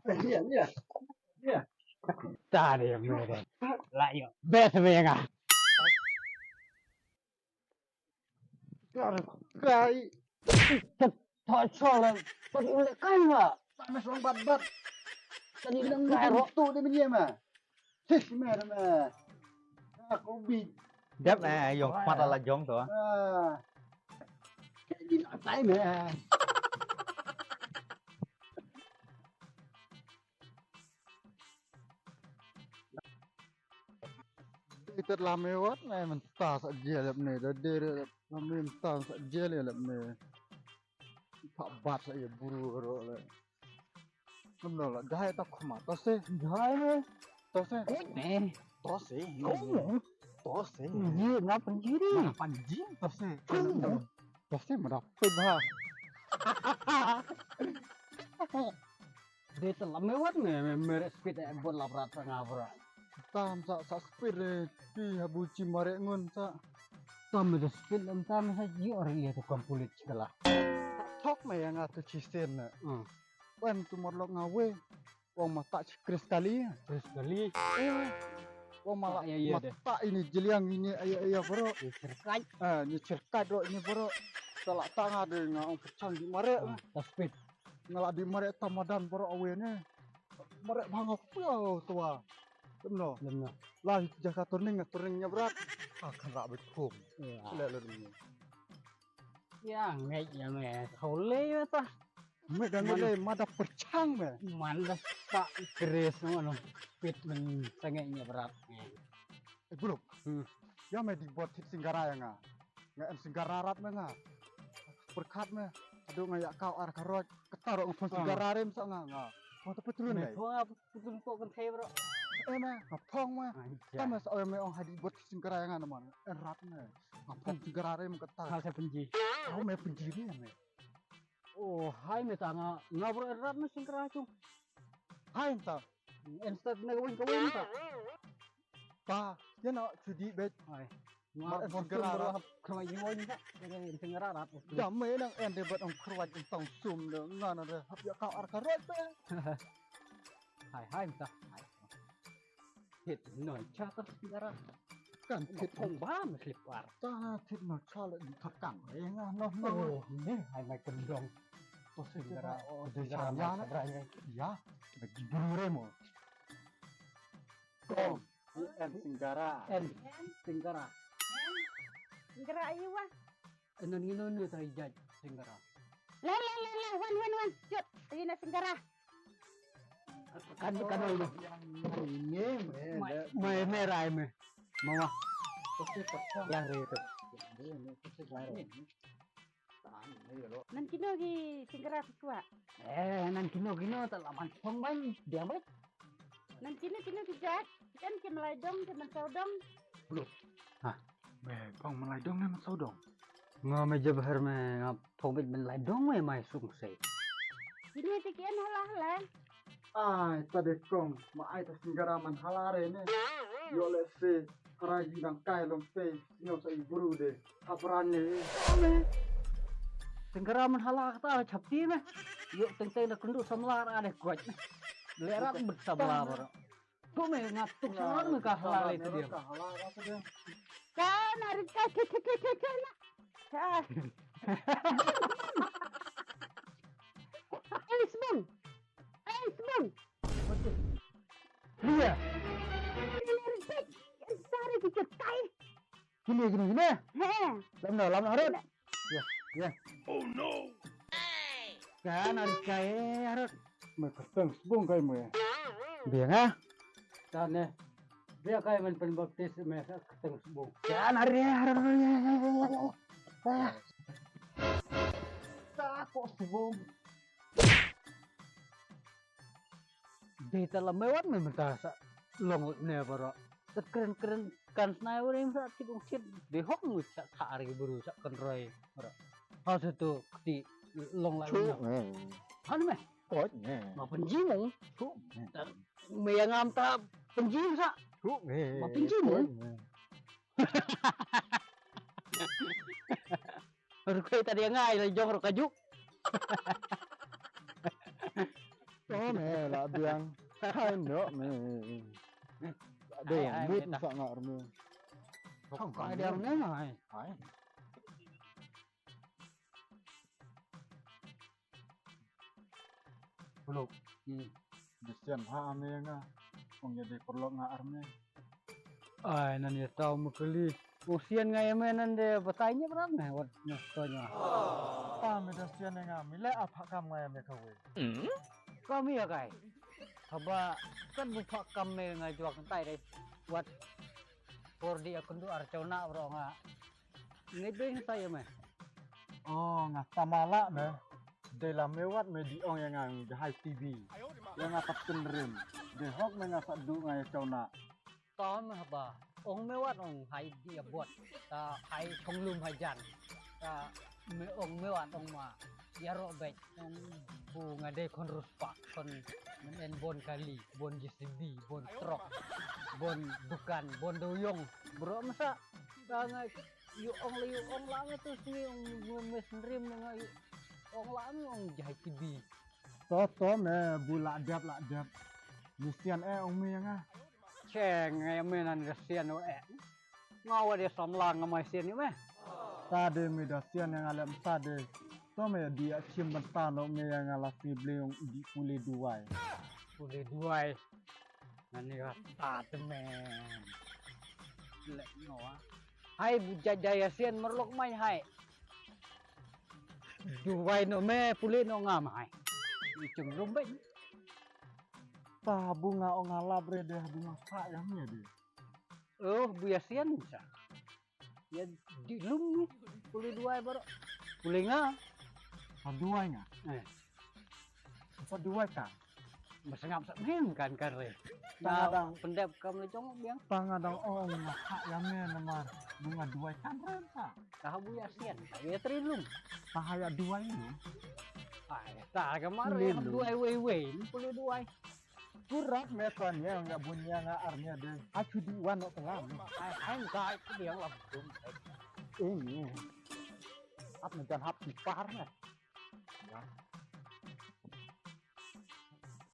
Iya, iya. Iya. Tadi mere. Lah yo. Bet menga. Kai. Thật sao là con yêu lại cay mà. Sama suang bat-bat. Tadi Bilang udah kayak waktu dia punya mah. Heh, mana mah. Aku bi. Dép này dùng mặt là giống thôi. Cái gì nói tay mẹ. Kita làm mewat này mình ta sẽ dễ lắm này, đó để làm mình ta sẽ dễ lắm này. Phạm bát sẽ buru rồi. Hôm nào là gai ta không mà ta sẽ gai mẹ. Ta sẽ nè. ta sẽ Kamu ta sẽ iya ngapain diri? panjang ta sẽ mà đọc phim ha. Dia telah mewat mere speed buat labrat ngabra. Tam sa speed pi habuci mare ngun sa. Tam ada speed tam saja orang itu kampulit segala. Thok mày ngatu cisen na. Wan tu morlok ngawe. Wong mata kris kali. Terus kali. Wong malah iya mata ini jeliang ini ayah bro. Cerkai. Ni cerkai bro ini bro. Salah tangga de ngau pecang di mare. Speed. Ngalak di mare tamadan bro awene. Mare bangok piau tua. Benar. Benar. Lah jaga turningnya berat. Akan rak bekum. Lele ni. Ya ngay ya me. Thole ta. Me dan le mada percang me. Manda tak keris ngono. Speed men sengenya berat. Belum. Ya me dibuat hit singgara ya nga. Nga singgara rat me nga. Berkat me. Aduh ngayak kau arah karot ketar ngfon singgara rem sa nga. Mau tapi turun deh. Wah, betul kok kan bro. Me ngapong me. Tama sa me ong hadi buat singgara yang nga naman. Rat me. Ngapong singgara rem ketar. Hal saya benci. Kau me penjiri ya me. Oh, hai me tanga ngabro erat me singkra cung. Hai ta. Instead na gawin ta. Pa, ya no judi bet. Hai. Mar Ngabro singkra rat. Kama yimoy ta. Dengan singkra rat. Ya me nang en debat ong kruat ong tong sum de ngana de hap ya kau arah karot be. Hai me ta. Hai. Hit noi chata singkra. Kan Thịt không ba mà slip war. ta thịt nó cho lại thật cẳng đấy nga nó Oh, ini hai mai kendong. to Singkra. Oh, de singkra ya na. ya bagi bururemo kong en singgara En singkra. Gerak ayu wah. Eno ni ta ijaj singkra. Lah, wan. Jut, ini nak singgara. Kan ini. ini Mai merai me. Mama. pasti pecah Lari itu. Nan kino gi singgara kuat. Nan kino tak laman phong bang dia baik. Nan kino dijat. Kan ke meladong ke mensodong. me kong malai dong ne masau dong Nga meja bahar me ngap phong bit ben lai dong me mai sung sei. Ini tikian halah. ai tadi kong ma ai ta singgara man halare ne yo le se karaji nang kai long pe nyo sa iburu de haprane Singkara man hala ta chapti me. Yuk teng-teng dah kenduk samlar ada kuat. Lerat bersabla bro. Tu me ngatuk samlar me ka halal itu dia. Kan harus ke nak. Ais bung. Iya. Ini respect. Sari dikit kai. Gini. Lam harut. Ya. Oh no. Kan harus kaya harut. me keteng sebung kai me Biang ah. Kan ne. Dia kaya men penbaptis me keteng sebung. Kan harut. ta kok sebung Di dalam mewat memang sa long ne bro. Keren kan sniper yang sa tipong shit di hok mu sa hari buru sa konroy bro. Hal itu di long lai. Ano me? kok ne Ma penji mo. May ngam ta penji sa. Ma penji mo. Harus kayak tadi yang ngai lah jong kajuk. Oh mẹ là biang hai nữa mẹ để Ai mút ta? sợ ngợ mẹ Không có ai đeo nữa mà. phải belum disian ha mẹ nga ông jadi perlu ngar mẹ Ay, nanti tahu mukuli. Usian ngai menan de bertanya berapa nih wat nyostonya. ta mẹ disian nga mẹ lại apa kam ngai mẹ kau Kami ya kai. Haba kan buka kami ngai jual kentai deh. Wat por dia kendu arcona bro nga. Ngai deh saya mah. oh nga tamala mẹ đây là mẹ wat mẹ di ong yang ngang hai TV yang ngatak kenrim de hok mẹ nga sadu ngai chau na Tóm haba. Ông mới wat ông hay dia buat. Ta hay không lum hay jan. Ta me ông mới wat ông mà. Ya robek ông bu ngade kon ruspak kon men bon kali bon JCB bon truk bon bukan bon doyong bro masa ngai yu ong lang itu sini ong mes nrim ngai ong lang ong jahai tibi to mẹ bu lạ đẹp disian ong mẹ nga ceng ngai menan resian o ngawa dia samlang ngamai sian ni meh ta de mẹ disian yang alam ta de to mẹ dia chim bentar no mẹ yang ala si bleong di pule duai boleh duai nani kata temen lek ngawa hai bujajaya sian merlok mai hai duai no me pule no ngam hai icung rumbek ta bunga ong ala bre de bunga sa yang mẹ de buya sian bisa ya dilum ni pule duai baru pule nga sa duai nga sa duai kan masangap sa men kan kare Ta na dang- pendep kam le jong biang tangadang ong nga sa yang mẹ namar bunga duai kan ren sa tahu buya sian ya trilum tahaya duai ni ai ta kamar Pule ya lu. duai we pule duai kurat mẹ tuan yang nga bunya nga arnya de acu di wan no telam ai kai biang lam dum ini ap menjan hap di par nah